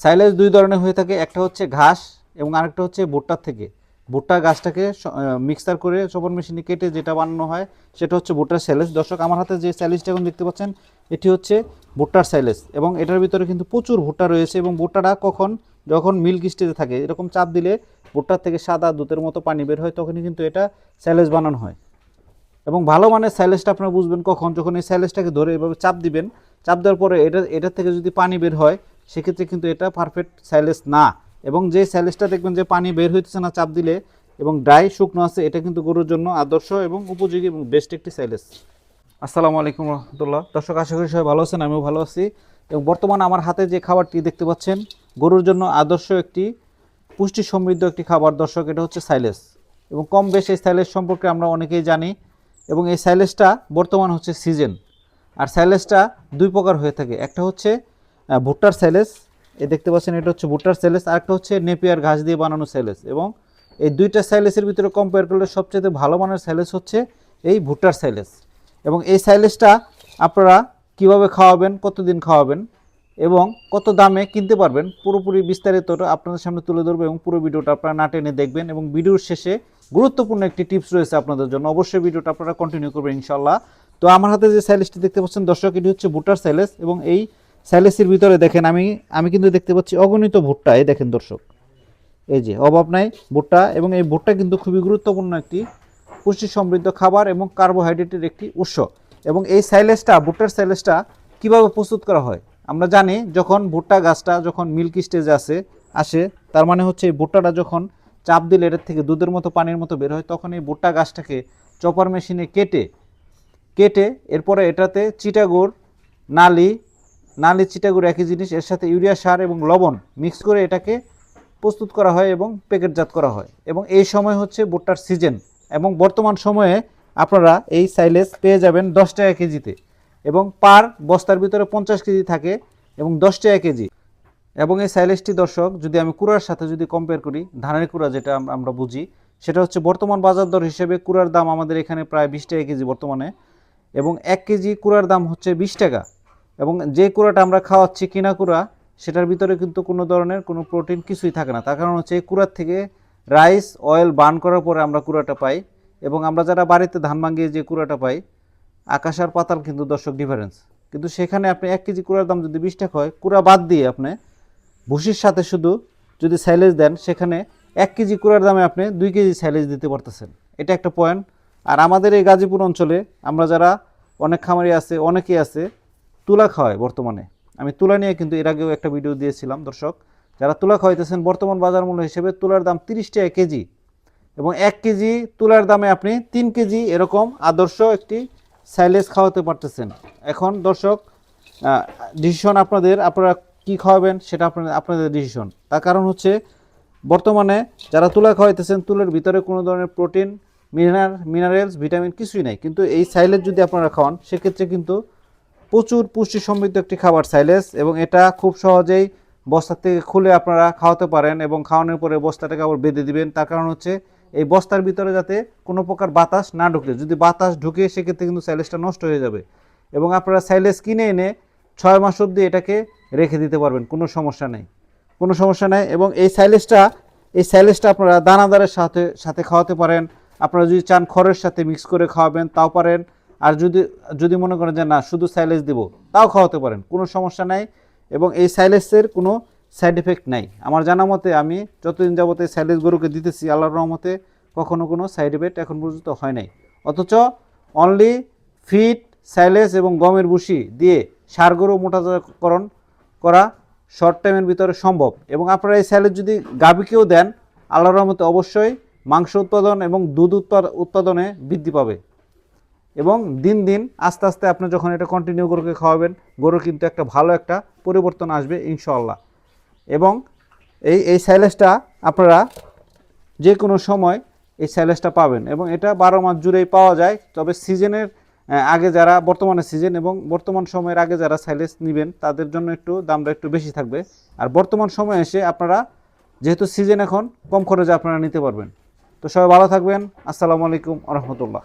Silage দুই ধরনের হয়ে থাকে, একটা হচ্ছে ঘাস এবং আরেকটা হচ্ছে ভুট্টার থেকে। ভুট্টা গাছটাকে মিক্সার করে চপন মেশিনে কেটে যেটা বানানো হয় সেটা হচ্ছে ভুট্টার সাইলেজ। দর্শক, আমার হাতে যে সাইলেজটা এখন দেখতে পাচ্ছেন এটি হচ্ছে ভুট্টার সাইলেজ, এবং এটার ভিতরে কিন্তু প্রচুর ভুট্টা রয়েছে। এবং ভুট্টাটা যখন মিল্ক স্টেজে থাকে এরকম চাপ দিলে ভুট্টার থেকে সাদা দুধের মতো পানি বের হয়, তখনই কিন্তু এটা সাইলেজ বানানো হয়। এবং ভালো মানের সাইলেজটা আপনারা বুঝবেন কখন, যখন এই সাইলেজটাকে ধরে এভাবে চাপ দিবেন, চাপ দেওয়ার পরে এটার থেকে যদি পানি বের হয় সেক্ষেত্রে কিন্তু এটা পারফেক্ট সাইলেজ না। এবং যে সাইলেজটা দেখবেন যে পানি বের হইতেছে না চাপ দিলে এবং ড্রাই শুকনো আছে, এটা কিন্তু গরুর জন্য আদর্শ এবং উপযোগী এবং বেস্ট একটি সাইলেজ। আসসালামু আলাইকুম রহমতুল্লাহ। দর্শক, আশা করি সবাই ভালো আছেন, আমিও ভালো আছি। এবং বর্তমানে আমার হাতে যে খাবারটি দেখতে পাচ্ছেন গরুর জন্য আদর্শ একটি পুষ্টি সমৃদ্ধ একটি খাবার। দর্শক, এটা হচ্ছে সাইলেজ। এবং কম বেশ এই সাইলেজ সম্পর্কে আমরা অনেকেই জানি। এবং এই সাইলেজটা বর্তমান হচ্ছে সিজন। আর সাইলেজটা দুই প্রকার হয়ে থাকে, একটা হচ্ছে ভুট্টার সাইলেজ, এই দেখতে পাচ্ছেন এটা হচ্ছে ভুট্টার সাইলেজ, আর একটা হচ্ছে নেপিয়ার ঘাস দিয়ে বানানো সাইলেজ। এবং এই দুইটা সাইলেজের ভিতরে কম্পেয়ার করলে সবচেয়ে ভালো মানের সাইলেজ হচ্ছে এই ভুট্টার সাইলেজ। এবং এই সাইলেজটা আপনারা কিভাবে খাওয়াবেন, কতদিন খাওয়াবেন এবং কত দামে কিনতে পারবেন পুরোপুরি বিস্তারিত আপনাদের সামনে তুলে ধরবো। এবং পুরো ভিডিওটা আপনারা না টেনে দেখবেন। এবং ভিডিওর শেষে গুরুত্বপূর্ণ একটি টিপস রয়েছে আপনাদের জন্য, অবশ্যই ভিডিওটা আপনারা কন্টিনিউ করবেন ইনশাল্লাহ। তো আমার হাতে যে সাইলেজটি দেখতে পাচ্ছেন দর্শক, এটি হচ্ছে ভুট্টার সাইলেজ। এবং এই সাইলেজের ভিতরে দেখেন আমি কিন্তু দেখতে পাচ্ছি অগণিত ভুট্টা। এই দেখেন দর্শক, এই যে অভাব নাই ভুট্টা। এবং এই ভুট্টা কিন্তু খুবই গুরুত্বপূর্ণ একটি পুষ্টি সমৃদ্ধ খাবার এবং কার্বোহাইড্রেটের একটি উৎস। এবং এই সাইলেজটা, ভুট্টার সাইলেজটা কীভাবে প্রস্তুত করা হয় আমরা জানি। যখন ভুট্টা গাছটা যখন মিল্ক স্টেজে আসে, তার মানে হচ্ছে এই ভুট্টাটা যখন চাপ দিলে এটার থেকে দুধের মতো পানির মতো বের হয়, তখন এই ভুট্টা গাছটাকে চপার মেশিনে কেটে এরপরে এটাতে চিটাগুড়, নালি চিটাগুড় একই জিনিস, এর সাথে ইউরিয়া সার এবং লবণ মিক্স করে এটাকে প্রস্তুত করা হয় এবং প্যাকেটজাত করা হয়। এবং এই সময় হচ্ছে ভুট্টার সিজন। এবং বর্তমান সময়ে আপনারা এই সাইলেজ পেয়ে যাবেন 10 টাকা কেজিতে। এবং পার বস্তার ভিতরে 50 কেজি থাকে এবং 10 টাকা কেজি। এবং এই সাইলেজটি দর্শক, যদি আমি কুড়ার সাথে যদি কম্পেয়ার করি, ধানের কুড়া যেটা আমরা বুঝি, সেটা হচ্ছে বর্তমান বাজার দর হিসেবে কুড়ার দাম আমাদের এখানে প্রায় 20 টাকা কেজি বর্তমানে। এবং 1 কেজি কুড়ার দাম হচ্ছে 20 টাকা। এবং যে কুড়াটা আমরা খাওয়াচ্ছি কিনা কুড়া, সেটার ভিতরে কিন্তু কোনো ধরনের কোনো প্রোটিন কিছুই থাকে না। তার কারণ হচ্ছে এই কুড়ার থেকে রাইস অয়েল বার্ন করার পরে আমরা কুড়াটা পাই। এবং আমরা যারা বাড়িতে ধান ভাঙিয়ে যে কুড়াটা পাই, আকাশ আর পাতাল কিন্তু দর্শক ডিফারেন্স। কিন্তু সেখানে আপনি 1 কেজি কুড়ার দাম যদি 20 টাকা হয়, কুড়া বাদ দিয়ে আপনি ভুসির সাথে শুধু যদি সাইলেজ দেন, সেখানে 1 কেজি কুড়ার দামে আপনি 2 কেজি সাইলেজ দিতে পারতেছেন। এটা একটা পয়েন্ট। আর আমাদের এই গাজীপুর অঞ্চলে আমরা যারা অনেক খামারি আছে, অনেকেই আছে তুলা খাওয়ায় বর্তমানে। আমি তুলা নিয়ে কিন্তু এর আগেও একটা ভিডিও দিয়েছিলাম দর্শক। যারা তুলা খাওয়াইতেছেন, বর্তমান বাজার মূল্য হিসেবে তুলার দাম 30 টাকা কেজি। এবং 1 কেজি তুলার দামে আপনি 3 কেজি এরকম আদর্শ একটি সাইলেজ খাওয়াতে পারতেছেন। এখন দর্শক, ডিসিশন আপনারা কি খাওয়াবেন সেটা আপনাদের ডিসিশন। তার কারণ হচ্ছে বর্তমানে যারা তুলা খাওয়াইতেছেন, তুলার ভিতরে কোনো ধরনের প্রোটিন, মিনারেলস, ভিটামিন কিছুই নাই। কিন্তু এই সাইলেজ যদি আপনারা খাওয়ান, সেক্ষেত্রে কিন্তু প্রচুর পুষ্টি সমৃদ্ধ একটি খাবার সাইলেজ। এবং এটা খুব সহজেই বস্তা থেকে খুলে আপনারা খাওয়াতে পারেন। এবং খাওয়ানোর পরে বস্তাটাকে আবার বেঁধে দিবেন। তার কারণ হচ্ছে এই বস্তার ভিতরে যাতে কোনো প্রকার বাতাস না ঢুকে, যদি বাতাস ঢুকে সেক্ষেত্রে কিন্তু সাইলেজটা নষ্ট হয়ে যাবে। এবং আপনারা সাইলেজ কিনে এনে 6 মাস অবধি এটাকে রেখে দিতে পারবেন, কোনো সমস্যা নেই। এবং এই সাইলেজটা আপনারা দানাদারের সাথে খাওয়াতে পারেন। আপনারা যদি চান খড়ের সাথে মিক্স করে খাওয়াবেন তাও পারেন। আর যদি মনে করেন যে না শুধু সাইলেজ দেবো, তাও খাওয়াতে পারেন, কোনো সমস্যা নাই। এবং এই সাইলেজের কোনো সাইড এফেক্ট নাই আমার জানা মতে। আমি যতদিন যাবতে সাইলেজ গরুকে দিতেছি, আল্লাহর রহমতে কখনো কোনো সাইড এফেক্ট এখন পর্যন্ত হয় নাই। অথচ অনলি ফিড, সাইলেজ এবং গমের ভুসি দিয়ে সার গরু মোটাজাতকরণ করা শর্ট টাইমের ভিতরে সম্ভব। এবং আপনারা এই সাইলেজ যদি গাভীকেও দেন, আল্লাহর রহমতে অবশ্যই মাংস উৎপাদন এবং দুধ উৎপাদনে বৃদ্ধি পাবে। এবং দিন দিন আস্তে আস্তে আপনি যখন এটা কন্টিনিউ গরুকে খাওয়াবেন, গরুর কিন্তু একটা ভালো একটা পরিবর্তন আসবে ইনশাআল্লাহ। এবং এই সাইলেজটা আপনারা যে কোনো সময় এই সাইলেজটা পাবেন। এবং এটা 12 মাস জুড়েই পাওয়া যায়। তবে সিজনের আগে যারা, বর্তমানে সিজন এবং বর্তমান সময়ের আগে যারা সাইলেজ নেবেন, তাদের জন্য একটু দামটা একটু বেশি থাকবে। আর বর্তমান সময়ে এসে আপনারা, যেহেতু সিজন এখন, কম খরচে আপনারা নিতে পারবেন। তো সবাই ভালো থাকবেন। আসসালামু আলাইকুম ওয়া রাহমাতুল্লাহ।